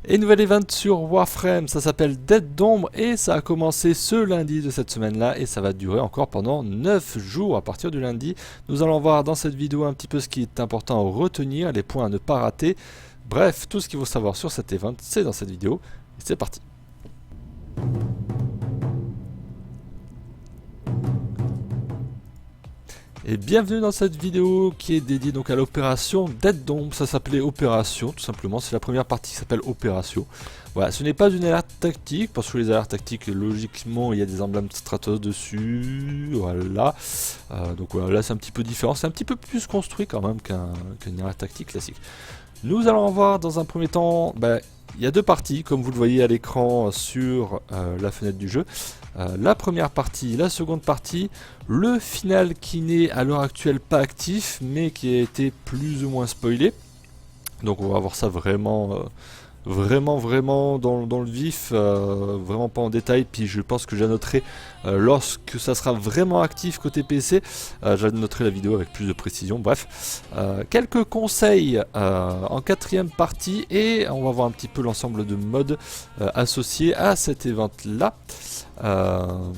Et nouvel event sur Warframe, ça s'appelle Dead d'ombre et ça a commencé ce lundi de cette semaine-là et ça va durer encore pendant 9 jours à partir du lundi. Nous allons voir dans cette vidéo un petit peu ce qui est important à retenir, les points à ne pas rater. Bref, tout ce qu'il faut savoir sur cet event, c'est dans cette vidéo. Et c'est parti. Et bienvenue dans cette vidéo qui est dédiée donc à l'opération Dead d'ombre. Ça s'appelait Opération, tout simplement. C'est la première partie qui s'appelle Opération. Voilà, ce n'est pas une alerte tactique, parce que les alertes tactiques, logiquement, il y a des emblèmes Stratos dessus. Voilà. Donc voilà, là c'est un petit peu différent. C'est un petit peu plus construit quand même qu'une alerte tactique classique. Nous allons voir dans un premier temps, il y a deux parties, comme vous le voyez à l'écran sur la fenêtre du jeu. La première partie, la seconde partie, le final qui n'est à l'heure actuelle pas actif, mais qui a été plus ou moins spoilé. Donc on va voir ça vraiment dans le vif, vraiment pas en détail, puis je pense que j'annoterai lorsque ça sera vraiment actif côté PC, j'annoterai la vidéo avec plus de précision. Bref, quelques conseils en quatrième partie et on va voir un petit peu l'ensemble de modes associés à cet event là.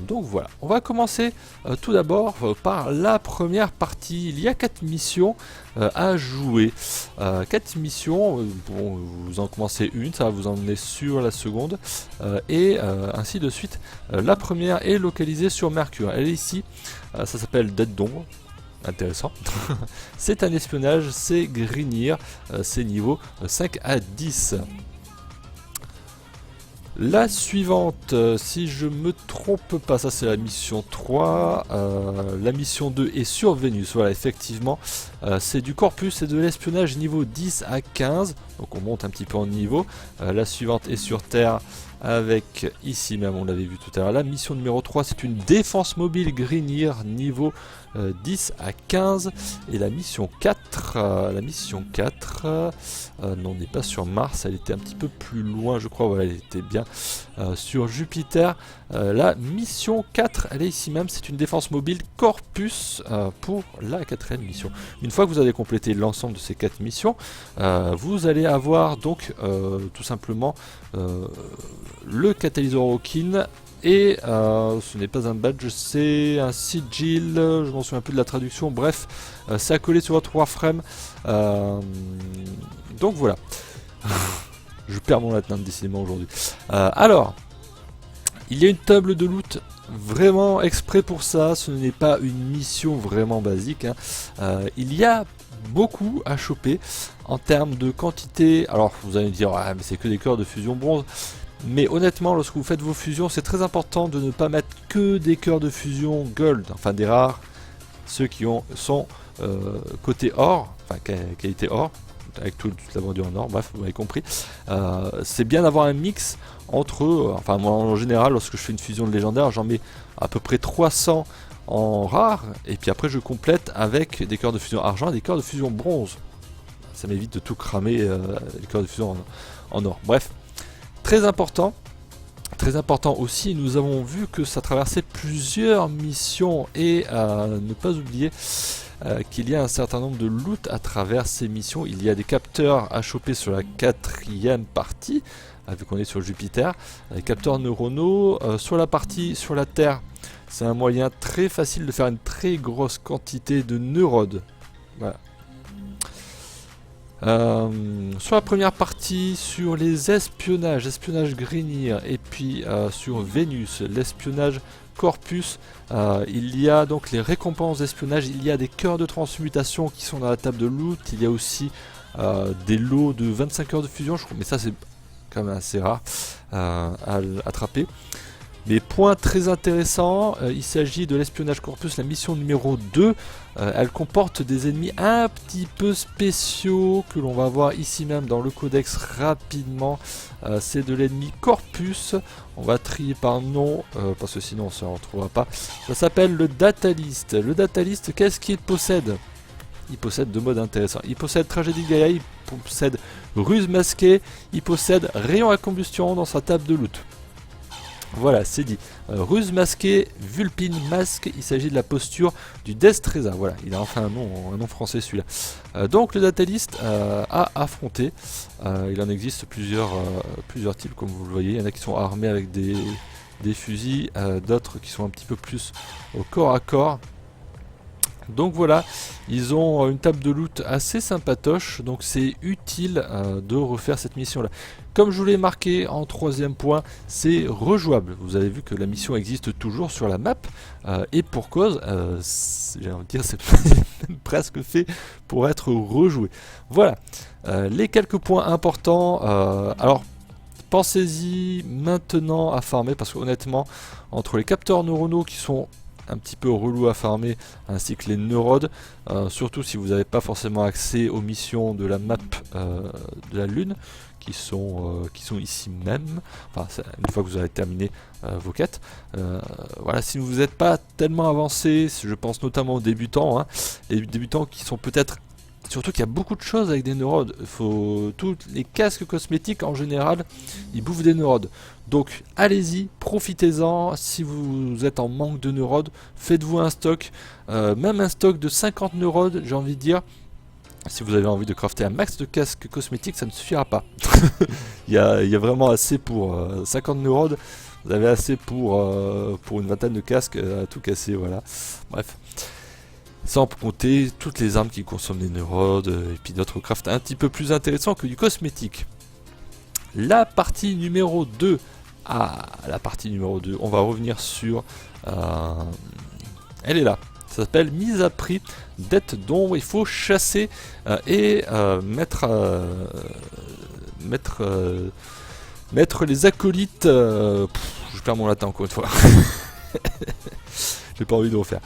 Donc voilà, on va commencer tout d'abord par la première partie. Il y a 4 missions à jouer. 4 missions, bon, vous en commencez une, ça va vous emmener sur la seconde, et ainsi de suite. La première est localisée sur Mercure. Elle est ici, ça s'appelle Dead d'ombre. Intéressant. C'est un espionnage, c'est Grignir, c'est niveau 5 à 10. La suivante, si je me trompe pas, ça c'est la mission 3, la mission 2 est sur Vénus, voilà effectivement, c'est du corpus et de l'espionnage niveau 10 à 15, donc on monte un petit peu en niveau. La suivante est sur Terre avec, ici même on l'avait vu tout à l'heure, la mission numéro 3 c'est une défense mobile Grignir niveau 10 à 15, et la mission 4, non, on n'est pas sur Mars, elle était un petit peu plus loin je crois, voilà, elle était bien sur Jupiter. La mission 4, elle est ici même, c'est une défense mobile Corpus pour la quatrième mission. Une fois que vous avez complété l'ensemble de ces 4 missions, vous allez avoir donc tout simplement le catalyseur Hawking. Et ce n'est pas un badge, c'est un sigil, je m'en souviens un peu de la traduction, bref, c'est accolé sur votre Warframe. Donc voilà. Je perds mon latin décidément aujourd'hui. Alors, il y a une table de loot vraiment exprès pour ça, ce n'est pas une mission vraiment basique, hein. Il y a beaucoup à choper en termes de quantité. Alors vous allez me dire, ah, mais c'est que des cœurs de fusion bronze. Mais honnêtement, lorsque vous faites vos fusions, c'est très important de ne pas mettre que des cœurs de fusion gold, enfin des rares, ceux qui sont côté or, enfin qualité or, avec toute la bordure en or, bref, vous m'avez compris. C'est bien d'avoir un mix entre, enfin moi en général, lorsque je fais une fusion de légendaire, j'en mets à peu près 300 en rare, et puis après je complète avec des cœurs de fusion argent et des cœurs de fusion bronze. Ça m'évite de tout cramer les cœurs de fusion en or. Bref. Très important aussi, nous avons vu que ça traversait plusieurs missions et ne pas oublier qu'il y a un certain nombre de loot à travers ces missions. Il y a des capteurs à choper sur la quatrième partie, vu qu'on est sur Jupiter, des capteurs neuronaux. Sur la partie sur la Terre, c'est un moyen très facile de faire une très grosse quantité de neurones. Voilà. Sur la première partie, sur les espionnage Grignir, et puis sur Vénus, l'espionnage Corpus, il y a donc les récompenses d'espionnage, il y a des cœurs de transmutation qui sont dans la table de loot, il y a aussi des lots de 25 heures de fusion, je crois, mais ça c'est quand même assez rare à attraper. Mais point très intéressant, il s'agit de l'espionnage Corpus, la mission numéro 2. Elle comporte des ennemis un petit peu spéciaux que l'on va voir ici même dans le codex rapidement. C'est de l'ennemi Corpus. On va trier par nom parce que sinon on ne se retrouvera pas. Ça s'appelle le Datalist. Le Datalist, qu'est-ce qu'il possède ? Il possède deux modes intéressants. Il possède Tragédie de Gaïa, il possède Ruse masquée, il possède Rayon à combustion dans sa table de loot. Voilà, c'est dit. Ruse masquée, Vulpine masque, il s'agit de la posture du Destreza. Voilà, il a enfin un nom français celui-là. Donc le Datalist a affronté. Il en existe plusieurs types, comme vous le voyez. Il y en a qui sont armés avec des fusils, d'autres qui sont un petit peu plus au corps à corps. Donc voilà, ils ont une table de loot assez sympatoche, donc c'est utile de refaire cette mission là. Comme je vous l'ai marqué en troisième point, c'est rejouable. Vous avez vu que la mission existe toujours sur la map, et pour cause, j'ai envie de dire, c'est presque fait pour être rejoué. Voilà, les quelques points importants. Alors, pensez-y maintenant à farmer, parce qu'honnêtement, entre les capteurs neuronaux qui sont un petit peu relou à farmer, ainsi que les neurodes, surtout si vous n'avez pas forcément accès aux missions de la map de la lune, qui sont ici même, enfin une fois que vous avez terminé vos quêtes. Voilà, si vous n'êtes pas tellement avancé, je pense notamment aux débutants, hein, les débutants qui sont peut-être, surtout qu'il y a beaucoup de choses avec des neurodes. Tous les casques cosmétiques en général, ils bouffent des neurodes. Donc allez-y, profitez-en. Si vous êtes en manque de neurodes, faites-vous un stock, même un stock de 50 neurodes, j'ai envie de dire. Si vous avez envie de crafter un max de casques cosmétiques, ça ne suffira pas. il y a vraiment assez pour 50 neurodes. Vous avez assez pour une vingtaine de casques à tout casser, voilà. Bref. Sans compter toutes les armes qui consomment des neurodes et puis d'autres crafts un petit peu plus intéressants que du cosmétique. La partie numéro 2. Ah, la partie numéro 2. On va revenir sur... elle est là. Ça s'appelle mise à prix, dette d'ombre. Il faut chasser et mettre les acolytes... je perds mon latin encore une fois. J'ai pas envie de refaire.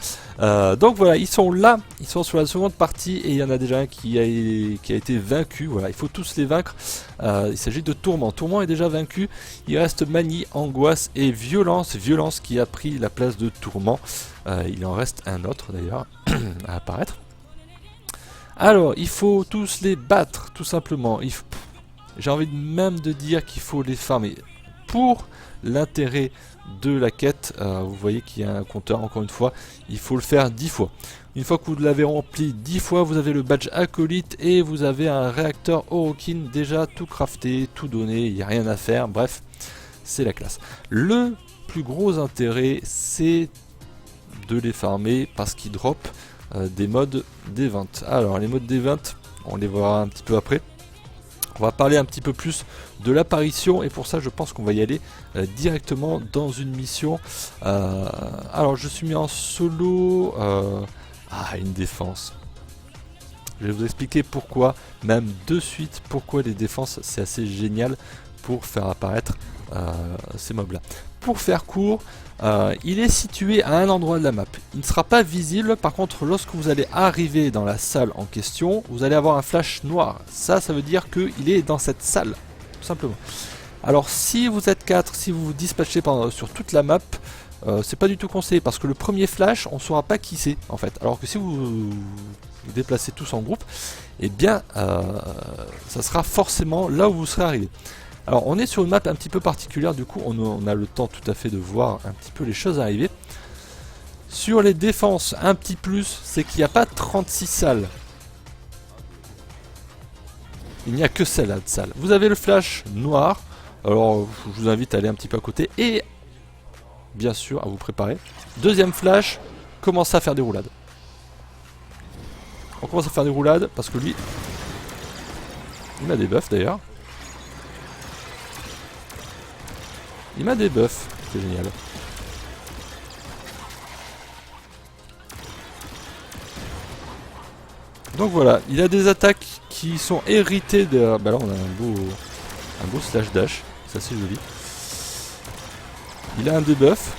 Donc voilà, ils sont là, ils sont sur la seconde partie et il y en a déjà un qui a été vaincu. Voilà, il faut tous les vaincre. Il s'agit de Tourment. Tourment est déjà vaincu. Il reste Manie, Angoisse et Violence. Violence qui a pris la place de Tourment. Il en reste un autre d'ailleurs à apparaître. Alors, il faut tous les battre, tout simplement. J'ai envie même de dire qu'il faut les farmer pour l'intérêt de la quête. Vous voyez qu'il y a un compteur, encore une fois, il faut le faire 10 fois. Une fois que vous l'avez rempli 10 fois, vous avez le badge acolyte et vous avez un réacteur Orokin déjà tout crafté, tout donné, il n'y a rien à faire, bref, c'est la classe. Le plus gros intérêt, c'est de les farmer parce qu'ils dropent des modes d'event. Alors les modes d'event, on les verra un petit peu après. On va parler un petit peu plus de l'apparition et pour ça je pense qu'on va y aller directement dans une mission. Alors je suis mis en solo. Une défense. Je vais vous expliquer pourquoi, même de suite, pourquoi les défenses c'est assez génial pour faire apparaître ces mobs là. Pour faire court, il est situé à un endroit de la map. Il ne sera pas visible, par contre lorsque vous allez arriver dans la salle en question, vous allez avoir un flash noir. Ça veut dire qu'il est dans cette salle, tout simplement. Alors si vous êtes 4, si vous vous dispatchez sur toute la map, c'est pas du tout conseillé, parce que le premier flash, on ne saura pas qui c'est en fait. Alors que si vous vous déplacez tous en groupe, eh bien ça sera forcément là où vous serez arrivé. Alors on est sur une map un petit peu particulière, du coup on a le temps tout à fait de voir un petit peu les choses arriver. Sur les défenses, un petit plus, c'est qu'il n'y a pas 36 salles. Il n'y a que celle-là de salle. Vous avez le flash noir, alors je vous invite à aller un petit peu à côté et bien sûr à vous préparer. Deuxième flash, commencez à faire des roulades. On commence à faire des roulades parce que lui, il m'a des buffs d'ailleurs. Il m'a des buffs, c'est génial. Donc voilà, il a des attaques qui sont héritées de... Bah là on a un beau slash dash, c'est assez joli. Il a un debuff.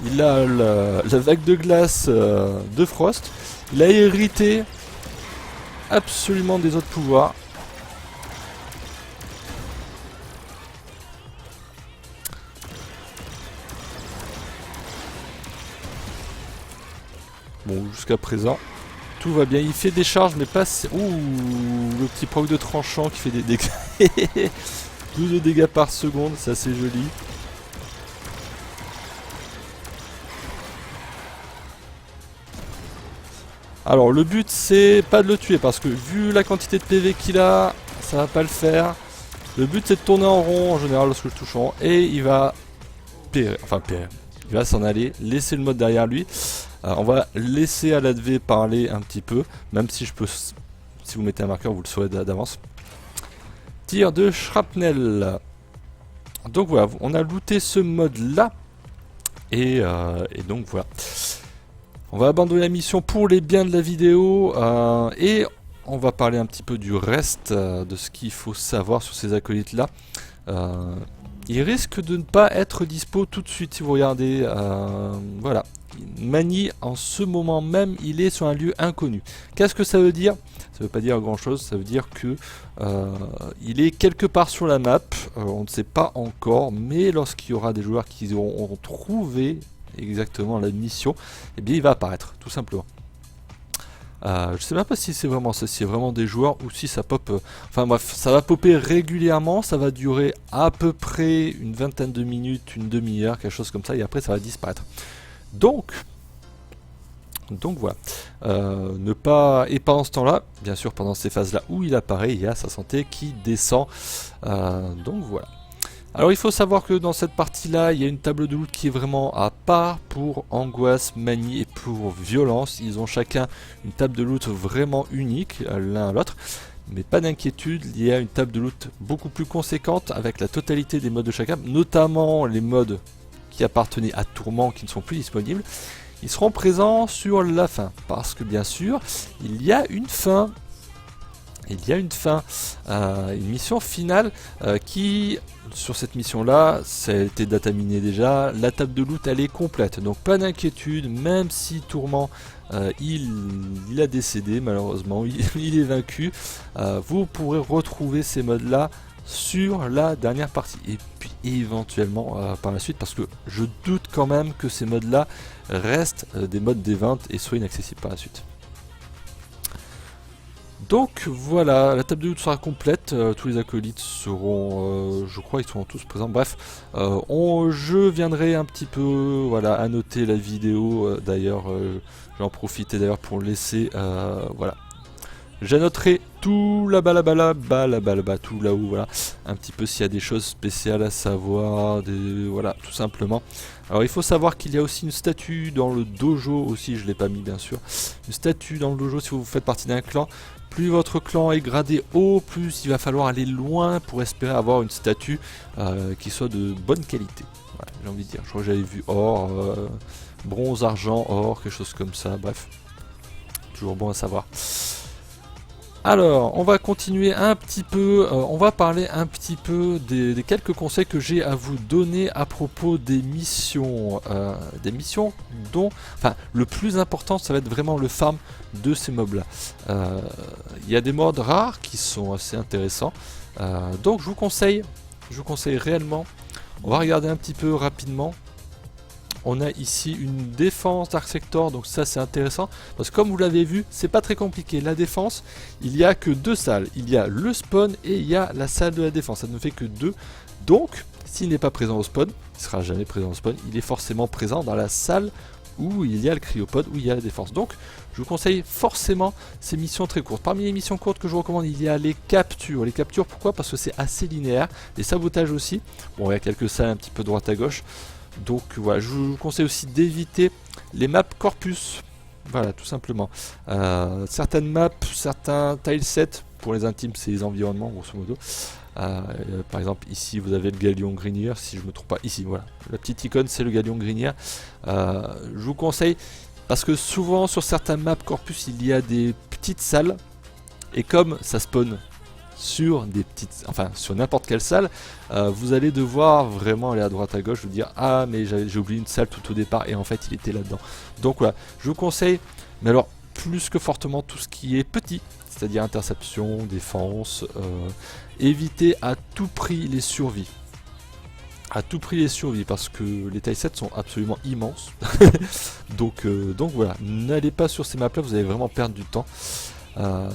Il a la vague de glace de Frost. Il a hérité absolument des autres pouvoirs. Bon, jusqu'à présent, tout va bien. Il fait des charges, mais pas... Ouh, le petit proc de tranchant qui fait des dégâts. 12 dégâts par seconde, c'est assez joli. Alors le but c'est pas de le tuer parce que vu la quantité de PV qu'il a, ça va pas le faire. Le but c'est de tourner en rond en général lorsque je touche en rond et il va périr, enfin périr. Il va s'en aller, laisser le mode derrière lui. On va laisser Aladvé parler un petit peu, même si je peux, si vous mettez un marqueur vous le saurez d'avance. Tir de shrapnel. Donc voilà, on a looté ce mode là. Et donc voilà. On va abandonner la mission pour les biens de la vidéo. Et on va parler un petit peu du reste de ce qu'il faut savoir sur ces acolytes là. Il risque de ne pas être dispo tout de suite si vous regardez. Voilà. Mani en ce moment même il est sur un lieu inconnu. Qu'est-ce que ça veut dire? Ça veut pas dire grand chose, ça veut dire que il est quelque part sur la map, on ne sait pas encore, mais lorsqu'il y aura des joueurs qui auront trouvé exactement la mission, eh bien il va apparaître, tout simplement. Je sais même pas si c'est vraiment ça, si c'est vraiment des joueurs ou si ça pop. Enfin bref, ça va popper régulièrement, ça va durer à peu près une vingtaine de minutes, une demi-heure, quelque chose comme ça, et après ça va disparaître. Donc voilà, ne pas, et pendant ce temps-là, bien sûr pendant ces phases-là où il apparaît, il y a sa santé qui descend, donc voilà. Alors il faut savoir que dans cette partie-là, il y a une table de loot qui est vraiment à part pour Angoisse, Mani et pour Violence. Ils ont chacun une table de loot vraiment unique l'un à l'autre. Mais pas d'inquiétude, il y a une table de loot beaucoup plus conséquente avec la totalité des modes de chacun, notamment les modes qui appartenaient à Tourment qui ne sont plus disponibles. Ils seront présents sur la fin, parce que bien sûr, il y a une fin. Il y a une fin, une mission finale qui, sur cette mission-là, ça a été dataminé déjà, la table de loot elle est complète, donc pas d'inquiétude, même si Tourment il a décédé malheureusement, il est vaincu, vous pourrez retrouver ces modes-là sur la dernière partie, et puis éventuellement par la suite, parce que je doute quand même que ces modes-là restent des modes des ventes et soient inaccessibles par la suite. Donc voilà, la table de loot sera complète, tous les acolytes seront, je crois ils seront tous présents, bref, je viendrai un petit peu voilà, annoter la vidéo, d'ailleurs j'en profite d'ailleurs pour laisser, voilà, j'annoterai tout là-bas, tout là-haut, voilà, un petit peu s'il y a des choses spéciales à savoir, voilà, tout simplement. Alors il faut savoir qu'il y a aussi une statue dans le dojo aussi, je ne l'ai pas mis bien sûr, une statue dans le dojo si vous faites partie d'un clan. Plus votre clan est gradé haut, plus il va falloir aller loin pour espérer avoir une statue qui soit de bonne qualité. Voilà, j'ai envie de dire, je crois que j'avais vu or, bronze, argent, or, quelque chose comme ça, bref. Toujours bon à savoir. Alors, on va continuer un petit peu, on va parler un petit peu des quelques conseils que j'ai à vous donner à propos des missions dont, enfin, le plus important, ça va être vraiment le farm de ces mobs-là. Il y a des modes rares qui sont assez intéressants, donc je vous conseille réellement, on va regarder un petit peu rapidement. On a ici une défense Dark Sector, donc ça c'est intéressant, parce que comme vous l'avez vu, c'est pas très compliqué. La défense, il n'y a que deux salles, il y a le spawn et il y a la salle de la défense, ça ne fait que deux. Donc, s'il n'est pas présent au spawn, il sera jamais présent au spawn, il est forcément présent dans la salle où il y a le cryopod, où il y a la défense. Donc, je vous conseille forcément ces missions très courtes. Parmi les missions courtes que je vous recommande, il y a les captures. Les captures, pourquoi? Parce que c'est assez linéaire. Les sabotages aussi. Bon, il y a quelques salles un petit peu droite à gauche. Donc voilà, je vous conseille aussi d'éviter les maps corpus. Voilà, tout simplement. Certaines maps, certains tilesets, pour les intimes, c'est les environnements, grosso modo. Par exemple, ici, vous avez le Galion Grinier, si je ne me trompe pas. Ici, voilà. La petite icône, c'est le Galion Grinier. Je vous conseille, parce que souvent, sur certaines maps corpus, il y a des petites salles. Et comme ça spawn sur des petites, enfin sur n'importe quelle salle, vous allez devoir vraiment aller à droite à gauche, vous dire ah mais j'ai oublié une salle tout au départ et en fait il était là-dedans. Donc voilà, je vous conseille, mais alors plus que fortement tout ce qui est petit, c'est-à-dire interception, défense, évitez à tout prix les survies. À tout prix les survies parce que les tilesets sont absolument immenses. donc voilà, n'allez pas sur ces maps là, vous allez vraiment perdre du temps.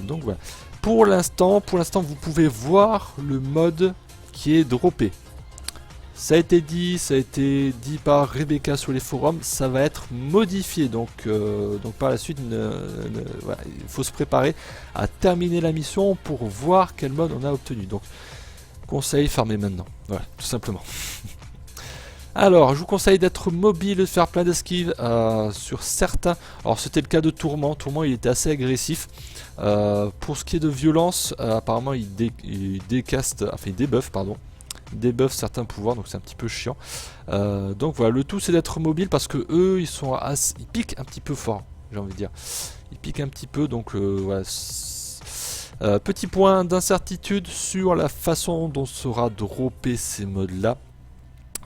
Donc voilà. Pour l'instant, vous pouvez voir le mode qui est droppé. ça a été dit par Rebecca sur les forums, ça va être modifié. Donc par la suite, voilà, il faut se préparer à terminer la mission pour voir quel mode on a obtenu. Donc conseil, farmer maintenant. Voilà, tout simplement. Alors, je vous conseille d'être mobile, de faire plein d'esquives sur certains. Alors, c'était le cas de Tourment. Tourment, il était assez agressif. Pour ce qui est de violence, apparemment, il décaste, enfin, il débuffe, pardon. Il débuffe certains pouvoirs, donc c'est un petit peu chiant. Donc voilà, le tout, c'est d'être mobile parce que eux, ils piquent un petit peu fort, j'ai envie de dire. Ils piquent un petit peu, donc voilà. Petit point d'incertitude sur la façon dont sera droppé ces modes-là.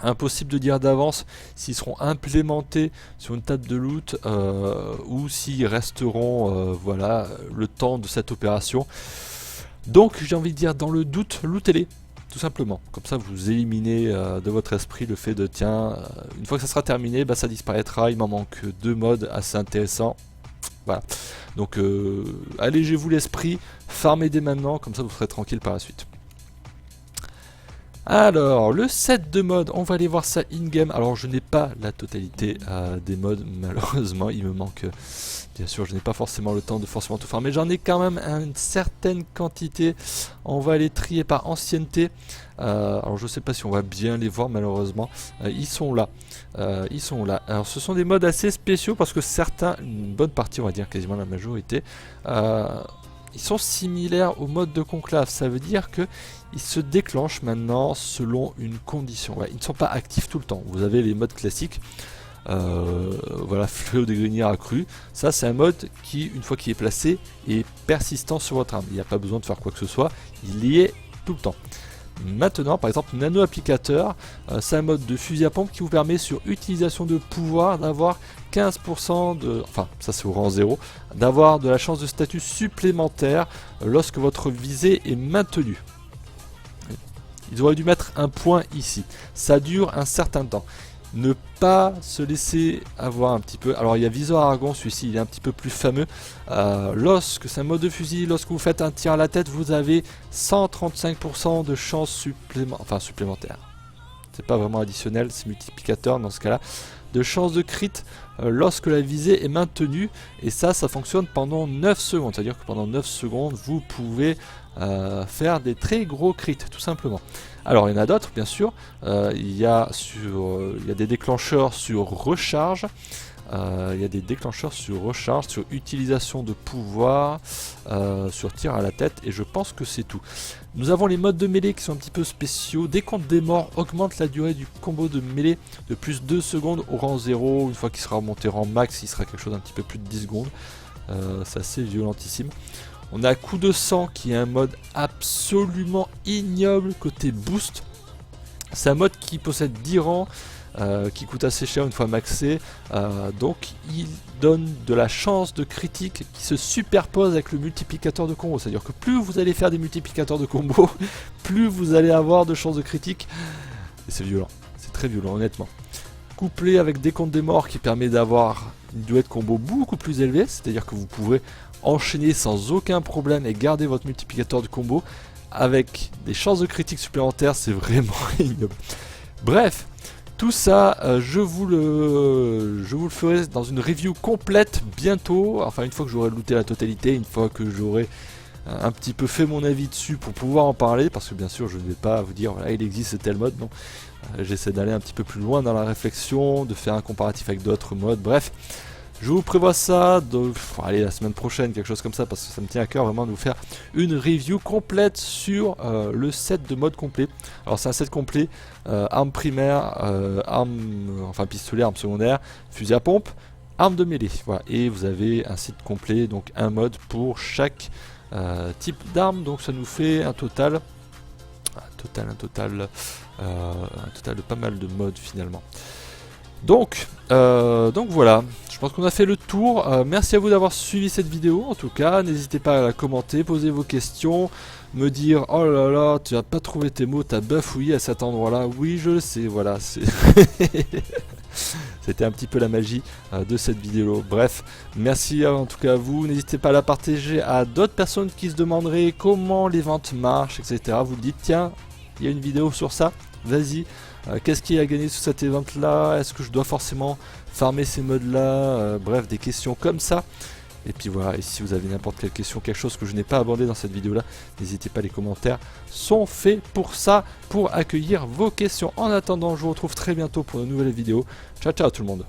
Impossible de dire d'avance s'ils seront implémentés sur une table de loot ou s'ils resteront voilà, le temps de cette opération. Donc j'ai envie de dire, dans le doute, lootez-les, tout simplement. Comme ça vous éliminez de votre esprit le fait de tiens, une fois que ça sera terminé, bah, ça disparaîtra, il m'en manque 2 modes assez intéressants. Voilà. Donc allégez-vous l'esprit, farmez dès maintenant, comme ça vous serez tranquille par la suite. Alors, le set de modes, on va aller voir ça in-game. Alors, je n'ai pas la totalité des modes, malheureusement. Il me manque, bien sûr, je n'ai pas forcément le temps de forcément tout faire. Mais j'en ai quand même une certaine quantité. On va les trier par ancienneté. Alors, je ne sais pas si on va bien les voir, malheureusement. Ils sont là. Ils sont là. Alors, ce sont des modes assez spéciaux parce que certains, une bonne partie, on va dire quasiment la majorité, ils sont similaires au mode de conclave. Ça veut dire que ils se déclenchent maintenant selon une condition. Ouais, ils ne sont pas actifs tout le temps. Vous avez les modes classiques. Voilà, fléau des greniers accru. Ça, c'est un mode qui, une fois qu'il est placé, est persistant sur votre arme. Il n'y a pas besoin de faire quoi que ce soit. Il y est tout le temps. Maintenant, par exemple, nano applicateur, c'est un mode de fusil à pompe qui vous permet, sur utilisation de pouvoir, d'avoir 15% de, enfin ça c'est au rang 0, d'avoir de la chance de statut supplémentaire lorsque votre visée est maintenue. Ils auraient dû mettre un point ici. Ça dure un certain temps. Ne pas se laisser avoir un petit peu. Alors il y a Visor Argon, celui-ci il est un petit peu plus fameux. Lorsque c'est un mode de fusil, lorsque vous faites un tir à la tête, vous avez 135% de chance supplémentaire. C'est pas vraiment additionnel, c'est multiplicateur dans ce cas-là. De chance de crit lorsque la visée est maintenue. Et ça fonctionne pendant 9 secondes. C'est-à-dire que pendant 9 secondes, vous pouvez faire des très gros crits, tout simplement. Alors il y en a d'autres bien sûr, il y a des déclencheurs sur recharge, sur utilisation de pouvoir, sur tir à la tête, et je pense que c'est tout. Nous avons les modes de mêlée qui sont un petit peu spéciaux. Décompte des morts augmente la durée du combo de mêlée de plus 2 secondes au rang 0, une fois qu'il sera remonté rang max, il sera quelque chose d'un petit peu plus de 10 secondes, c'est assez violentissime. On a coup de sang qui est un mode absolument ignoble côté boost. C'est un mode qui possède 10 rangs, qui coûte assez cher une fois maxé. Donc il donne de la chance de critique qui se superpose avec le multiplicateur de combo. C'est-à-dire que plus vous allez faire des multiplicateurs de combo, plus vous allez avoir de chances de critique. Et c'est violent, c'est très violent honnêtement. Couplé avec décompte des morts qui permet d'avoir une durée de combo beaucoup plus élevée. C'est-à-dire que vous pourrez enchaîner sans aucun problème et garder votre multiplicateur de combo avec des chances de critique supplémentaires, c'est vraiment ignoble. Bref, tout ça, je vous le ferai dans une review complète bientôt, enfin une fois que j'aurai looté la totalité, une fois que j'aurai un petit peu fait mon avis dessus pour pouvoir en parler, parce que bien sûr je ne vais pas vous dire voilà il existe tel mode, non. J'essaie d'aller un petit peu plus loin dans la réflexion, de faire un comparatif avec d'autres modes, bref. Je vous prévois ça, allez, la semaine prochaine, quelque chose comme ça, parce que ça me tient à cœur vraiment de vous faire une review complète sur le set de mode complet. Alors c'est un set complet, arme primaire, pistolet, arme secondaire, fusil à pompe, arme de mêlée. Voilà. Et vous avez un site complet, donc un mode pour chaque type d'arme. Donc ça nous fait un total de pas mal de modes finalement. Donc voilà, je pense qu'on a fait le tour. Merci à vous d'avoir suivi cette vidéo. En tout cas, n'hésitez pas à la commenter, poser vos questions, me dire oh là là, tu n'as pas trouvé tes mots, tu as bafouillé à cet endroit-là. Oui, je le sais, voilà. C'était un petit peu la magie de cette vidéo. Bref, merci en tout cas à vous. N'hésitez pas à la partager à d'autres personnes qui se demanderaient comment les ventes marchent, etc. Vous dites tiens, il y a une vidéo sur ça. Vas-y, qu'est-ce qui a gagné sur cet event là? Est-ce que je dois forcément farmer ces modes là? Bref, des questions comme ça. Et puis voilà, et si vous avez n'importe quelle question, quelque chose que je n'ai pas abordé dans cette vidéo là, n'hésitez pas, les commentaires sont faits pour ça, pour accueillir vos questions. En attendant, je vous retrouve très bientôt pour de nouvelles vidéos. Ciao ciao tout le monde.